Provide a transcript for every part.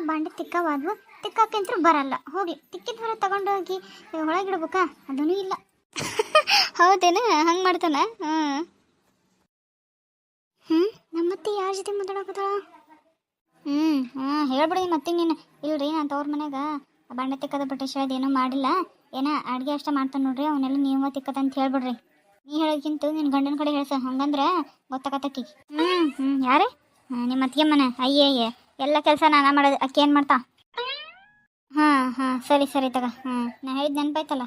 ಬಾಂಡೆ ತಿಕ್ಕವಾದ್ವು, ತಿಕ್ಕಾಕಂತೂ ಬರಲ್ಲ. ಹೋಗಿ ತಿಕ್ಕಿದ ಹೊರ ತಗೊಂಡೋಗಿ ಒಳಗಿಡ್ಬೇಕಾ? ಅದೂ ಇಲ್ಲ. ಹೌದೇನ? ಹಂಗೆ ಮಾಡ್ತಾನ? ನಮ್ಮತ್ತೆ ಯಾರ ಜೊತೆ ಮಾತಾಡಕತ್ತಾಳ? ಹೇಳ್ಬಿಡಿ ಮತ್ತೆ ನೀನು. ಇಲ್ರಿ ನಾನು ತವ್ರ ಮನ್ಯಾಗ ಬಾಂಡೆ ತಿಕ್ಕದ ಬಿಟ್ಟು ಏನೂ ಮಾಡಿಲ್ಲ, ಏನ ಅಡುಗೆ ಅಷ್ಟೇ ಮಾಡ್ತಾನೆ ನೋಡ್ರಿ, ಅವನ್ನೆಲ್ಲ ನೀವು ತಿಕ್ಕದಂತ ಹೇಳ್ಬಿಡ್ರಿ. ನೀ ಹೇಳೋಕ್ಕಿಂತ ನಿನ್ನ ಗಂಡನ ಕಡೆ ಹೇಳ್ಸ, ಹಂಗಂದ್ರೆ ಗೊತ್ತಾಗತ್ತಕ್ಕಿ. ಯಾರೇ? ನಿಮ್ಮ ಅತ್ತಿಗೆ ಮನೆ? ಅಯ್ಯಯ್ಯ, ಎಲ್ಲ ಕೆಲಸ ನಾನು ಮಾಡೋದು, ಅಕ್ಕಿ ಏನು ಮಾಡ್ತಾ? ಹಾಂ ಸರಿ ತಗ. ನಾ ಹೇಳಿದ್ದು ನೆನಪಾಯ್ತಲ್ಲ.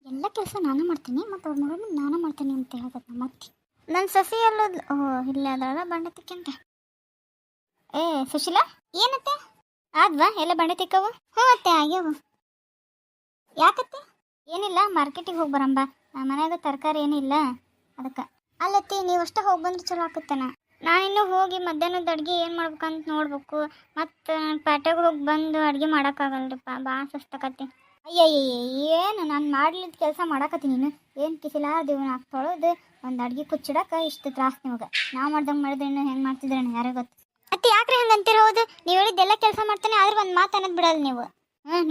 ಎಲ್ಲ ಕೆಲಸ ನಾನು ಮಾಡ್ತೀನಿ, ಮತ್ತು ಅವ್ರ ಮಗಳು ನಾನು ಮಾಡ್ತೀನಿ ಅಂತ ಹೇಳ್ತದೆ ನಮ್ಮ ಅತ್ತಿ. ನನ್ನ ಸಸಿ ಎಲ್ಲೋದ್ಲು? ಇಲ್ಲ ಅದಲ್ಲ ಬಾಂಡೆ ತಿಕ್ಕಂತ. ಏ ಸುಶೀಲಾ, ಏನತ್ತೆ ಆದ್ವಾ ಎಲ್ಲ ಬಾಂಡೆ ತಿಕ್ಕವು? ಅತ್ತೆ ಆಗ್ಯವು. ಯಾಕತ್ತೆ? ಏನಿಲ್ಲ, ಮಾರ್ಕೆಟಿಗೆ ಹೋಗಿ ಬರಂಬ, ಮನ್ಯಾಗ ತರಕಾರಿ ಏನಿಲ್ಲ ಅದಕ್ಕೆ. ಅಲ್ಲತ್ತಿ ನೀವಷ್ಟೇ ಹೋಗಿ ಬಂದ್ರೆ ಚಲೋ ಆಕತ್ತೇನ. ನಾನಿನ್ನೂ ಹೋಗಿ ಮಧ್ಯಾಹ್ನದ ಅಡುಗೆ ಏನು ಮಾಡ್ಬೇಕಂತ ನೋಡ್ಬೇಕು, ಮತ್ತು ಪ್ಯಾಟೆಗೆ ಹೋಗಿ ಬಂದು ಅಡುಗೆ ಮಾಡೋಕ್ಕಾಗಲ್ರಿಪ್ಪ, ಭಾಳ ಸುಸ್ತಾಕತ್ತಿ. ಅಯ್ಯಯ್ಯ, ಏನು ನಾನು ಮಾಡ್ಲಿದ್ದು ಕೆಲಸ ಮಾಡಾಕತ್ತೀನಿ, ನೀನು ಏನು ಕಿಸಿಲಾದೇವು ನಾಲ್ಕು ತೊಳೋದು ಒಂದು ಅಡುಗೆ ಕುಚ್ಚಿಡಕ್ಕೆ ಇಷ್ಟು ತ್ರಾಸು ನಿಮಗೆ. ನಾವು ಮಾಡ್ದಂಗೆ ಮಾಡಿದ್ರೆ ಇನ್ನು ಹೆಂಗೆ ಮಾಡ್ತಿದ್ರೇನು ಯಾರೇ ಗೊತ್ತು. ಅತ್ತೆ ಯಾಕ್ರಿ ಹಂಗೆ ಅಂತಿರೋದು? ನೀವು ಹೇಳಿದ್ದೆಲ್ಲ ಕೆಲಸ ಮಾಡ್ತಾನೆ, ಆದ್ರೆ ಒಂದು ಮಾತು ಅನ್ನೋದು ಬಿಡಲ್ಲ ನೀವು.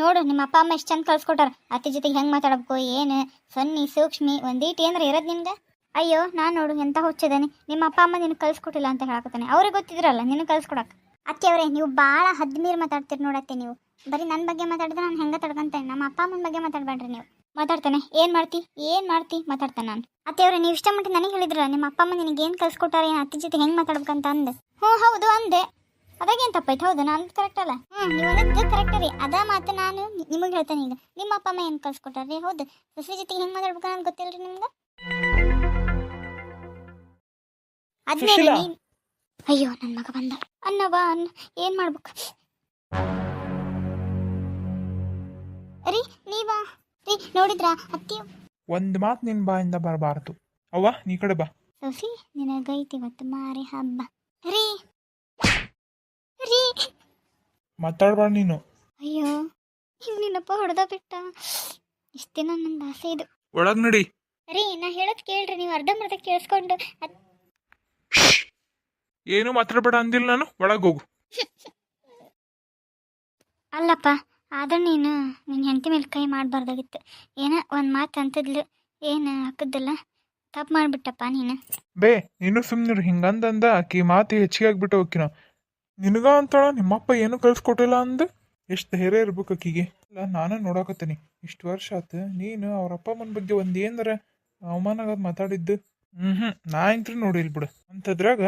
ನೋಡು ನಿಮ್ಮ ಅಪ್ಪ ಅಮ್ಮ ಎಷ್ಟು ಚಂದ ಕಳ್ಸ್ಕೊಟ್ಟಾರ, ಅತ್ತೆ ಜೊತೆಗೆ ಹೆಂಗೆ ಮಾತಾಡಬೇಕು, ಏನು ಸನ್ನಿ ಸೂಕ್ಷ್ಮಿ ಒಂದೀಟು ಏನಾರ ಇರೋದು ನಿನ್ಗೆ? ಅಯ್ಯೋ ನಾನು ನೋಡು ಎಂಥ ಹುಚ್ಚಿದ್ದಾನೆ, ನಿಮ್ಮ ಅಪ್ಪ ಅಮ್ಮ ನಿನಗೆ ಕಳ್ಸ್ಕೊಟ್ಟಿಲ್ಲ ಅಂತ ಹೇಳಕತ್ತಾನೆ, ಅವ್ರಿಗೆ ಗೊತ್ತಿದ್ರಲ್ಲ ನಿನಗೆ ಕಳ್ಸ್ಕೊಡಕ್ಕೆ. ಅತ್ತೆಯವರೇ ನೀವು ಭಾಳ ಹದ್ಮೀರು ಮಾತಾಡ್ತೀರಿ ನೋಡತ್ತೆ. ನೀವು ಬರೀ ನನ್ನ ಬಗ್ಗೆ ಮಾತಾಡಿದ್ರೆ ನಾನು ಹೆಂಗೆ ತಡ್ಕೊಂತೇನೆ, ನಮ್ಮ ಅಪ್ಪ ಅಮ್ಮನ ಬಗ್ಗೆ ಮಾತಾಡಬೇಡ್ರಿ ನೀವು. ಮಾತಾಡ್ತಾನೆ ಏನು ಮಾಡ್ತಿ ಮಾತಾಡ್ತಾನೆ ನಾನು. ಅತ್ತೆಯವರೇ ನೀವು ಇಷ್ಟ ಮಟ್ಟ ನನಗೆ ಹೇಳಿದ್ರಲ್ಲ, ನಿಮ್ಮ ಅಪ್ಪ ಅಮ್ಮ ನಿನಗೆ ಏನು ಕಳ್ಸ್ಕೊಟ್ಟಾರ, ಏನು ಅತ್ತೆ ಜೊತೆ ಹೆಂಗೆ ಮಾತಾಡ್ಬೇಕಂತ ಅಂದೆ. ಹೌದು ಅಂದೆ, ಅದಾಗೇನು ತಪ್ಪಾಯ್ತು? ಹೌದು ನಾನು ಕರೆಕ್ಟ್ ಅಲ್ಲ? ನೀವು ಅನ್ನೋದು ಕರೆಕ್ಟ್ ರೀ, ಅದ ಮಾತು ನಾನು ನಿಮಗೆ ಹೇಳ್ತೇನೆ. ಈಗ ನಿಮ್ಮ ಅಪ್ಪ ಅಮ್ಮ ಏನು ಕಳ್ಸ್ಕೊಟ್ಟಾರ್ರಿ? ಹೌದು, ಸಸಿ ಜೊತೆಗೆ ಹೆಂಗೆ ಮಾತಾಡ್ಬೇಕಂತ ಗೊತ್ತಿಲ್ಲ ರೀ ನಿಮ್ಗೆ? ಅದ್ಮೇಲೆ ಅಯ್ಯೋ ನನ್ನ ಮಗ ಬಂದ. ಅನ್ನವಾ ಏನು ಮಾಡ್ಬೇಕು ರೀ? ನೀವಾ ರೀ ನೋಡಿದ್ರಾ ಅತ್ತಿ? ಒಂದು ಮಾತು ನಿನ್ನ ಬಾಯಿಂದ ಬರಬಾರ್ದು. ಅವ್ವ ನೀ ಕಡೆ ಬಾ. ಸೊಸಿ ನಿನಗೈತಿ ಇವತ್ತು ಮಾರಿ ಹಬ್ಬ. ರೀ ರೀ ಮಾತಾಡ್ಬಾರ್ದು ನೀನು. ಅಯ್ಯೋ ನಿನ್ನಪ್ಪ ಹೊಡೆದ ಬಿಟ್ಟ. ಇಷ್ಟು ದಿನ ನನ್ನ ಆಸೆ ಇದು. ಒಳಗ್ ನಡಿ. ರೀ ನಾ ಹೇಳೋದು ಕೇಳ್ರಿ, ನೀವು ಅರ್ಧಂಬರ್ಧ ಕೇಳಿಸ್ಕೊಂಡು. ಏನು ಮಾತಾಡ್ಬೇಡ ಅಂದಿಲ್ಲ ನಾನು, ಒಳಗೆ ಹೋಗು. ಅಲ್ಲಪ್ಪ, ಆದ್ರೆ ನೀನು ನಿನ್ನ ಹೆಂಡತಿ ಮೇಲೆ ಕೈ ಮಾಡಬಾರ್ದಾಗಿತ್ತು. ಏನ ಒಂದು ಮಾತು ಅಂತಿದ್ಲು, ಏನು ಹಾಕಿದ್ದಲ್ಲ, ತಪ್ಪು ಮಾಡಿಬಿಟ್ಟಪ್ಪ ನೀನು. ಬೇ ನೀನು ಸುಮ್ಮನಿರು, ಹಿಂಗಂದಂದ ಆಕಿ ಮಾತು ಹೆಚ್ಚಿಗೆ ಆಗ್ಬಿಟ್ಟು ಹೋಕಿನ ನಿನಗ ಅಂತಾಳ. ನಿಮ್ಮಪ್ಪ ಏನು ಕಳ್ಸಿಕೊಟ್ಟಿಲ್ಲ ಅಂದು ಎಷ್ಟು ಧೈರ್ಯ ಇರ್ಬೇಕು ಆಕಿಗೆ. ಇಲ್ಲ ನಾನು ನೋಡಾಕತ್ತೀನಿ, ಇಷ್ಟು ವರ್ಷ ಆತು ನೀನು ಅವ್ರ ಅಪ್ಪ ಅಮ್ಮನ ಬಗ್ಗೆ ಒಂದು ಏನರ ಅವಮಾನ ಮಾತಾಡಿದ್ದು ನಾ ಇಂತ್ರು ನೋಡಿಲ್ ಬಿಡು. ಅಂಥದ್ರಾಗ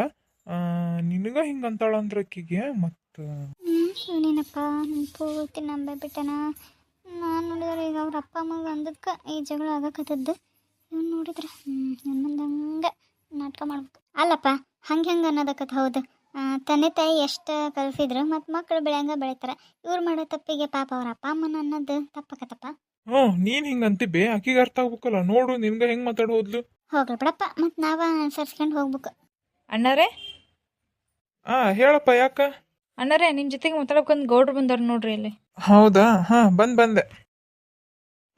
ನಿನಗ ಹಿಂಗೆ ಅಂತಾಳ ಅಂದ್ರೆ ಆಕಿಗೆ ಮತ್ತು ನೀನಪ್ಪ ನನ್ನ ಪೂರ್ತಿ ನಂಬಿಬಿಟ್ಟನ. ನಾನು ನೋಡಿದ್ರೆ ಈಗ ಅವ್ರ ಅಪ್ಪ ಅಮ್ಮಗೆ ಅಂದಕ್ಕೆ ಈ ಜಗಳ ಆಗಕತ್ತದ್ದು. ಇವ್ನು ನೋಡಿದ್ರೆ ನನ್ನ ಮುಂದೆ ಹಂಗೆ ನಾಟಕ ಮಾಡ್ಬೇಕು. ಅಲ್ಲಪ್ಪ ಹಂಗೆ ಅನ್ನೋದಕ್ಕತ್ತ. ಹೌದು, ತಂದೆ ತಾಯಿ ಎಷ್ಟು ಕಲಿಸಿದ್ರು ಮತ್ತು ಮಕ್ಕಳು ಬೆಳೆಯಂಗೆ ಬೆಳಿತಾರೆ. ಇವ್ರು ಮಾಡೋ ತಪ್ಪಿಗೆ ಪಾಪ ಅವ್ರ ಅಪ್ಪ ಅಮ್ಮನ ಅನ್ನೋದು ತಪ್ಪಕತ್ತಪ್ಪ. ನೀನು ಹಿಂಗೆ ಅಂತಿಬ್ಬೆ, ಆಕಿಗೆ ಅರ್ಥ ಆಗ್ಬೇಕಲ್ಲ. ನೋಡು ನಿನ್ಗೆ ಹೆಂಗೆ ಮಾತಾಡೋ ಹೋದ್ಲು. ಹೋಗ್ಲಿ ಬಿಡಪ್ಪ, ಮತ್ತು ನಾವ ಅನುಸರಿಸ್ಕೊಂಡು ಹೋಗ್ಬೇಕು. ಅಣ್ಣರೇ ಹೇಳಪ್ಪ. ಯಾಕ ಅಣ್ಣರೇ, ನಿನ್ನ ಜೊತೆಗೆ ಮಾತಾಡ್ಕೊಂಡು ಗೌಡ್ರು ಬಂದವ್ರು ನೋಡ್ರಿ ಇಲ್ಲಿ. ಹೌದಾ? ಬಂದೆ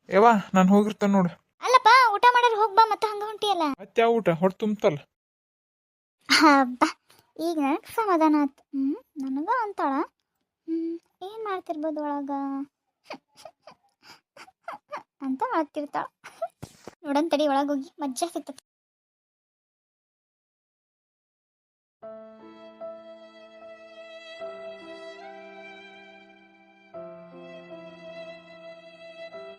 ಯವ್ವ, ನಾನು ಹೋಗಿರ್ತೇನೆ ನೋಡು. ಅಲ್ಲಪ್ಪ ಊಟ ಮಾಡ್ಯಾರ ಹೋಗ್ಬಾ, ಮತ್ತೆ ಹಂಗೆ ಹೊಂಟಿಯಲ್ಲ. ಮತ್ತೆ ಯಾವ ಊಟ? ಹೊಟ್ಟೆ ತುಂಬತಲ್ಲ. ಹಬ್ಬ ಈಗ ನನಗೆ ಸಮಾಧಾನ ಆಯ್ತು. ನನಗ ಅಂತಾಳ. ಏನು ಮಾಡ್ತಿರ್ಬೋದು ಒಳಗ ಅಂತ ಮಾಡ್ತಿರ್ತಾಳ. ನೋಡಂತಡಿ ಒಳಗೋಗಿ ಮಜ್ಜಾ ಸಿಗ್ತದೆ.